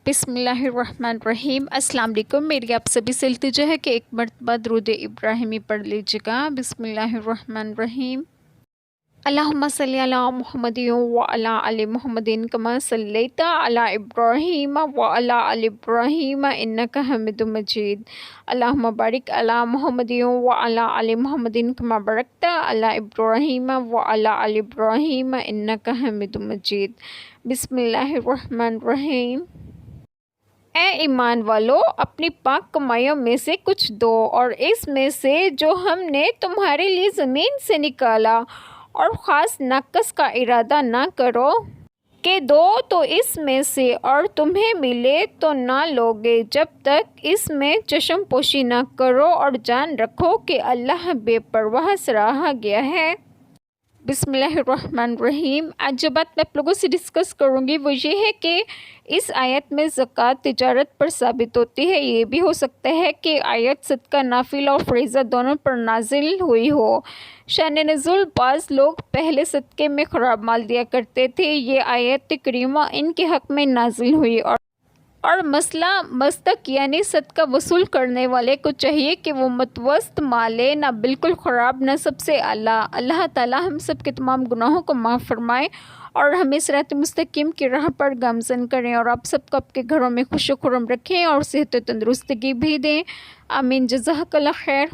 بسم اللہ الرحمن الرحیم۔ السلام علیکم۔ میری آپ سبھی سے التجا ہے کہ ایک مرتبہ درود ابراہیمی پڑھ لیجیے گا۔ بسم اللہ الرحمن الرحیم۔ اللہم صلی علی محمد وعلی آل محمد کما صلیت علی ابراہیم وعلی آل ابراہیم انک حمید مجید۔ اللہم بارک علی محمد وعلی آل محمد کما بارکت علی ابراہیم وعلی آل ابراہیم انک حمید مجید۔ بسم اللہ الرحمن الرحیم۔ اے ایمان والو، اپنی پاک کمائیوں میں سے کچھ دو، اور اس میں سے جو ہم نے تمہارے لیے زمین سے نکالا، اور خاص نقص کا ارادہ نہ کرو کہ دو تو اس میں سے اور تمہیں ملے تو نہ لوگے، جب تک اس میں چشم پوشی نہ کرو، اور جان رکھو کہ اللہ بے پرواہ سراہا گیا ہے۔ بسم اللہ الرحمن الرحیم۔ آج جو بات میں آپ لوگوں سے ڈسکس کروں گی وہ یہ ہے کہ اس آیت میں زکوٰۃ تجارت پر ثابت ہوتی ہے۔ یہ بھی ہو سکتا ہے کہ آیت صدقہ نافل اور فریضہ دونوں پر نازل ہوئی ہو۔ شان نزول: بعض لوگ پہلے صدقے میں خراب مال دیا کرتے تھے، یہ آیت کریمہ ان کے حق میں نازل ہوئی، اور مسئلہ مصدق یعنی صدقہ وصول کرنے والے کو چاہیے کہ وہ متوسط مال لے، نہ بالکل خراب نہ سب سے اعلیٰ۔ اللہ تعالیٰ ہم سب کے تمام گناہوں کو معاف فرمائے اور ہمیں صراط مستقیم کی راہ پر گامزن کریں، اور آپ سب کو آپ کے گھروں میں خوش و خرم رکھیں اور صحت و تندرستگی بھی دیں۔ آمین۔ جزاک اللہ خیر۔